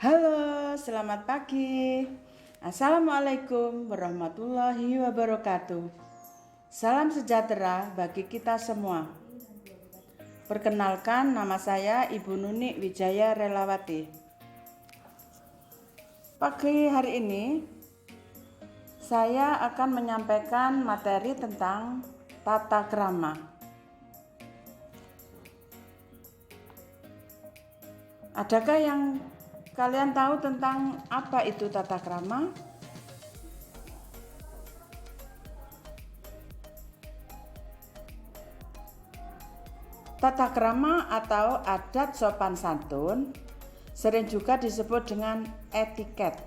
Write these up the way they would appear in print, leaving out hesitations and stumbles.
Halo, selamat pagi. Assalamualaikum warahmatullahi wabarakatuh. Salam sejahtera bagi kita semua. Perkenalkan, nama saya Ibu Nuni Wijaya Relawati. Pagi hari ini saya akan menyampaikan materi tentang tata krama. Adakah yang kalian tahu tentang apa itu tata krama? Tata krama atau adat sopan santun sering juga disebut dengan etiket.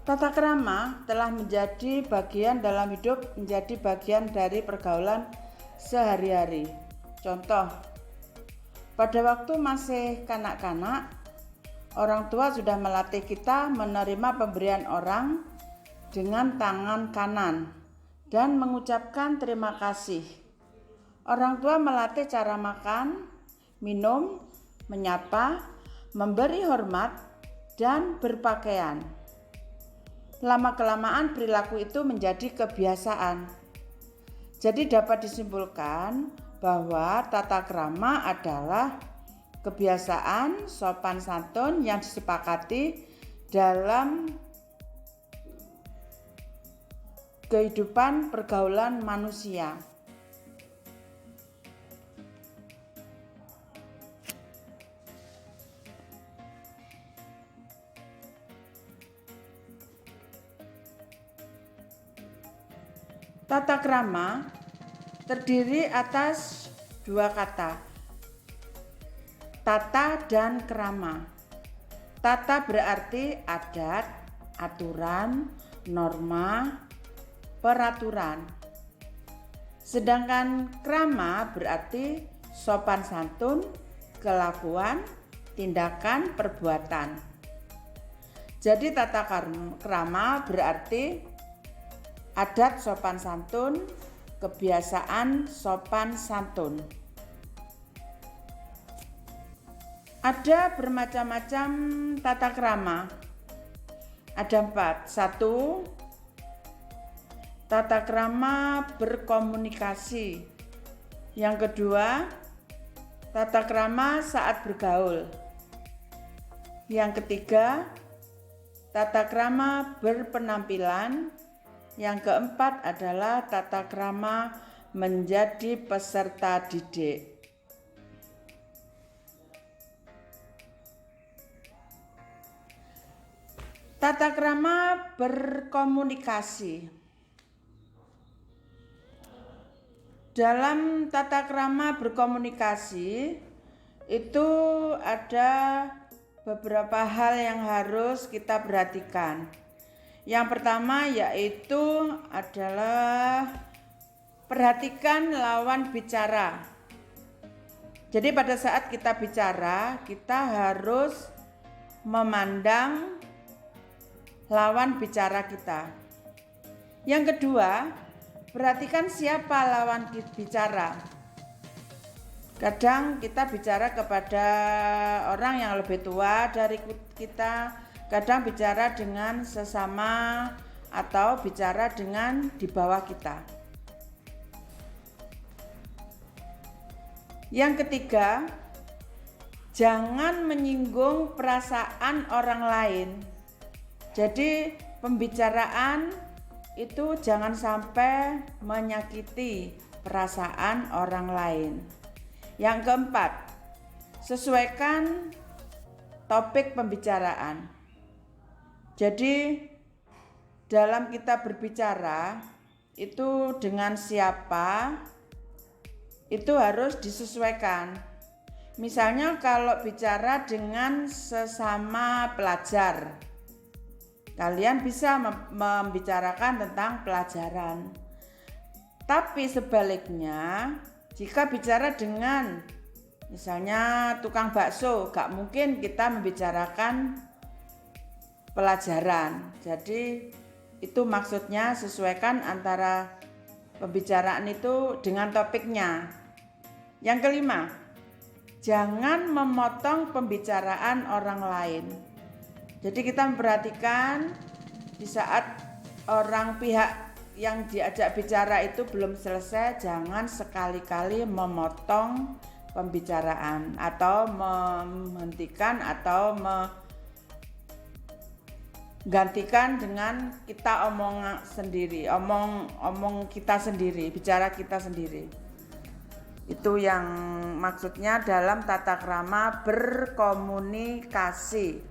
Tata krama telah menjadi bagian dalam hidup, menjadi bagian dari pergaulan sehari-hari. Contoh, pada waktu masih kanak-kanak, orang tua sudah melatih kita menerima pemberian orang dengan tangan kanan dan mengucapkan terima kasih. Orang tua melatih cara makan, minum, menyapa, memberi hormat, dan berpakaian. Lama-kelamaan perilaku itu menjadi kebiasaan. Jadi dapat disimpulkan bahwa tata krama adalah kebiasaan sopan santun yang disepakati dalam kehidupan pergaulan manusia. Tata krama terdiri atas dua kata, tata dan krama. Tata berarti adat, aturan, norma, peraturan. Sedangkan krama berarti sopan santun, kelakuan, tindakan, perbuatan. Jadi tata krama berarti adat sopan santun, kebiasaan sopan santun. Ada bermacam-macam tata krama. Ada 4. 1. Tata krama berkomunikasi. Yang kedua, tata krama saat bergaul. Yang ketiga, tata krama berpenampilan. Yang keempat adalah tata krama menjadi peserta didik. Tata krama berkomunikasi. Dalam tata krama berkomunikasi itu ada beberapa hal yang harus kita perhatikan. Yang pertama yaitu adalah perhatikan lawan bicara. Jadi pada saat kita bicara, kita harus memandang lawan bicara kita. Yang kedua, perhatikan siapa lawan bicara. Kadang kita bicara kepada orang yang lebih tua dari kita, kadang bicara dengan sesama atau bicara dengan di bawah kita. Yang ketiga, jangan menyinggung perasaan orang lain. Jadi pembicaraan itu jangan sampai menyakiti perasaan orang lain. Yang keempat, sesuaikan topik pembicaraan. Jadi dalam kita berbicara itu dengan siapa itu harus disesuaikan. Misalnya kalau bicara dengan sesama pelajar, kalian bisa membicarakan tentang pelajaran. Tapi sebaliknya, jika bicara dengan misalnya tukang bakso, gak mungkin kita membicarakan pelajaran. Jadi itu maksudnya sesuaikan antara pembicaraan itu dengan topiknya. Yang kelima, Jangan memotong pembicaraan orang lain. Jadi kita memperhatikan di saat pihak yang diajak bicara itu belum selesai, jangan sekali-kali memotong pembicaraan atau menghentikan atau menggantikan dengan kita omong kita sendiri, bicara kita sendiri. Itu yang maksudnya dalam tata krama berkomunikasi.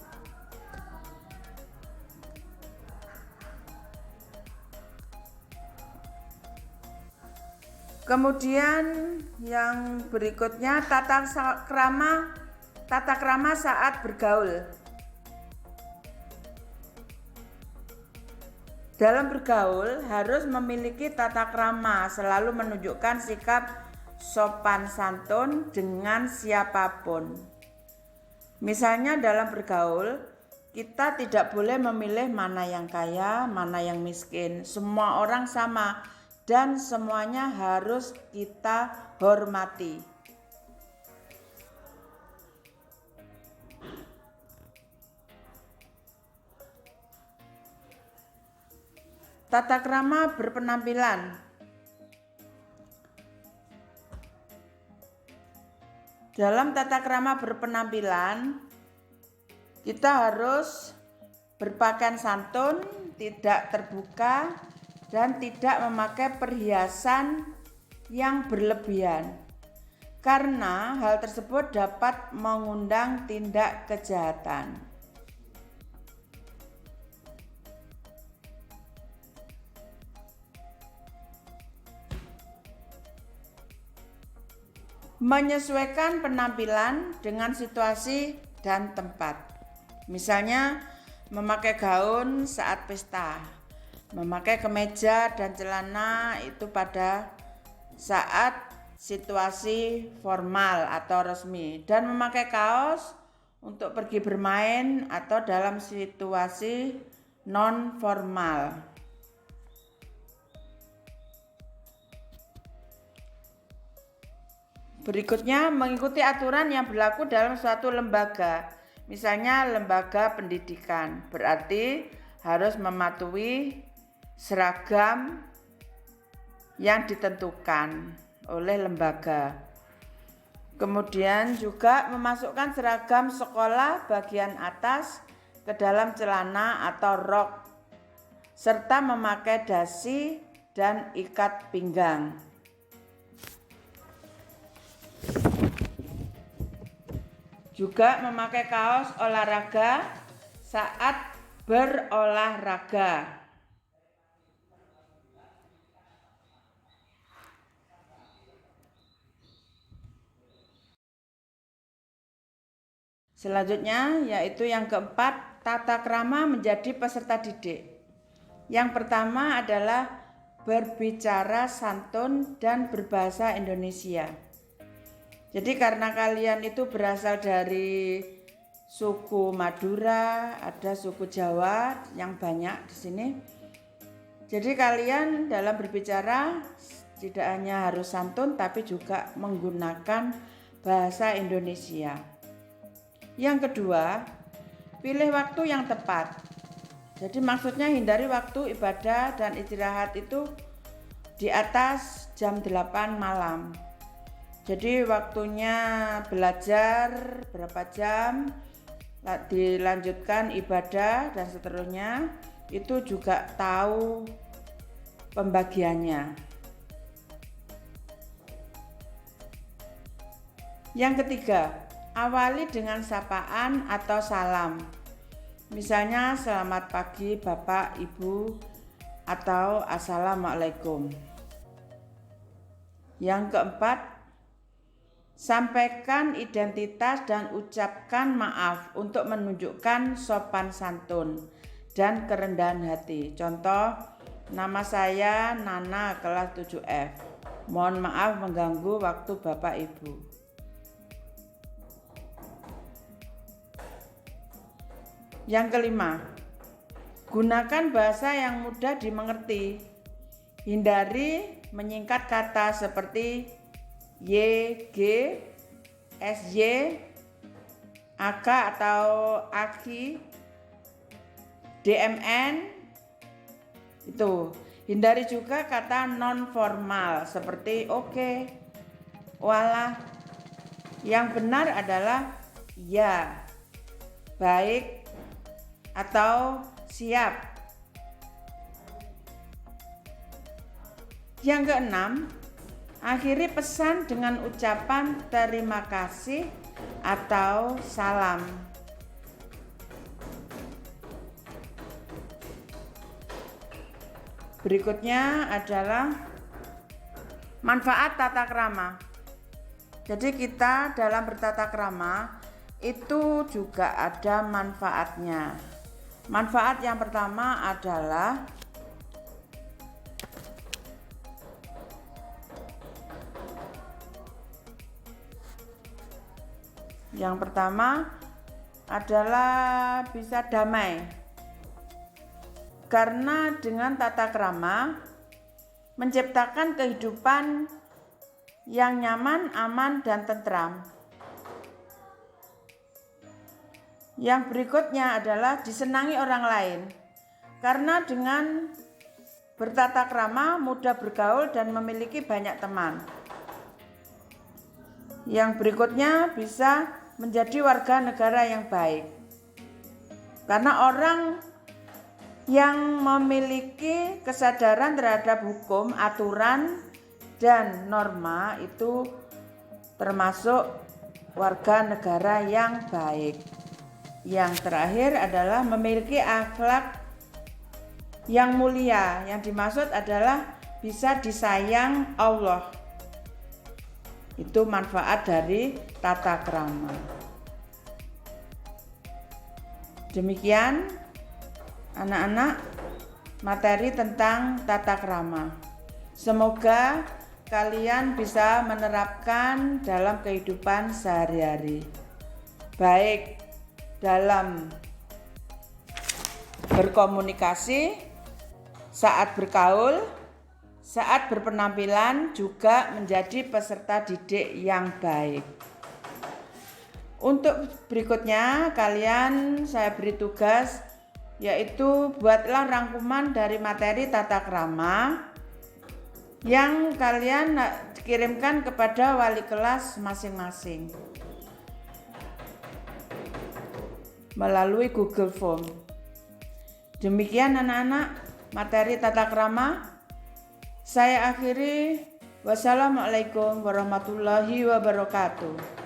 Kemudian yang berikutnya tata krama saat bergaul. Dalam bergaul harus memiliki tata krama, selalu menunjukkan sikap sopan santun dengan siapapun. Misalnya dalam bergaul, kita tidak boleh memilih mana yang kaya, mana yang miskin. Semua orang sama dan semuanya harus kita hormati. Tata krama berpenampilan. Dalam tata krama berpenampilan, kita harus berpakaian santun, tidak terbuka, dan tidak memakai perhiasan yang berlebihan, karena hal tersebut dapat mengundang tindak kejahatan. Menyesuaikan penampilan dengan situasi dan tempat. Misalnya memakai gaun saat pesta, memakai kemeja dan celana itu pada saat situasi formal atau resmi, dan memakai kaos untuk pergi bermain atau dalam situasi non formal. Berikutnya, mengikuti aturan yang berlaku dalam suatu lembaga, misalnya lembaga pendidikan, berarti harus mematuhi seragam yang ditentukan oleh lembaga. Kemudian juga memasukkan seragam sekolah bagian atas ke dalam celana atau rok, serta memakai dasi dan ikat pinggang. Juga memakai kaos olahraga saat berolahraga. Selanjutnya yaitu yang keempat, tata krama menjadi peserta didik. Yang pertama adalah berbicara santun dan berbahasa Indonesia. Jadi karena kalian itu berasal dari suku Madura, ada suku Jawa yang banyak di sini. Jadi kalian dalam berbicara tidak hanya harus santun tapi juga menggunakan bahasa Indonesia. Yang kedua, pilih waktu yang tepat. Jadi maksudnya hindari waktu ibadah dan istirahat itu di atas jam 8 malam. Jadi waktunya belajar berapa jam, dilanjutkan ibadah dan seterusnya, itu juga tahu pembagiannya. Yang ketiga, awali dengan sapaan atau salam. Misalnya selamat pagi Bapak, Ibu, atau Assalamualaikum. Yang keempat, sampaikan identitas dan ucapkan maaf untuk menunjukkan sopan santun dan kerendahan hati. Contoh, nama saya Nana kelas 7F. Mohon maaf mengganggu waktu Bapak Ibu. Yang kelima, gunakan bahasa yang mudah dimengerti. Hindari menyingkat kata seperti Y, G, SY, AK atau AKI, DMN. Itu. Hindari juga kata non formal seperti oke, walah. Yang benar adalah ya, baik, atau siap. Yang keenam, akhiri pesan dengan ucapan terima kasih atau salam. Berikutnya adalah manfaat tata krama. Jadi kita dalam bertata krama itu juga ada manfaatnya. Manfaat yang pertama adalah bisa damai. Karena dengan tata krama menciptakan kehidupan yang nyaman, aman, dan tentram. Yang berikutnya adalah disenangi orang lain. Karena dengan bertata krama mudah bergaul dan memiliki banyak teman. Yang berikutnya bisa menjadi warga negara yang baik. Karena orang yang memiliki kesadaran terhadap hukum, aturan, dan norma itu termasuk warga negara yang baik. Yang terakhir adalah memiliki akhlak yang mulia. Yang dimaksud adalah bisa disayang Allah. Itu manfaat dari tata krama. Demikian anak-anak materi tentang tata krama. Semoga kalian bisa menerapkan dalam kehidupan sehari-hari. Baik dalam berkomunikasi, saat bergaul, saat berpenampilan, juga menjadi peserta didik yang baik. Untuk berikutnya saya beri tugas, yaitu buatlah rangkuman dari materi tata krama yang kalian kirimkan kepada wali kelas masing-masing melalui Google Form. Demikian anak-anak materi tata krama. Saya akhiri. Wassalamualaikum warahmatullahi wabarakatuh.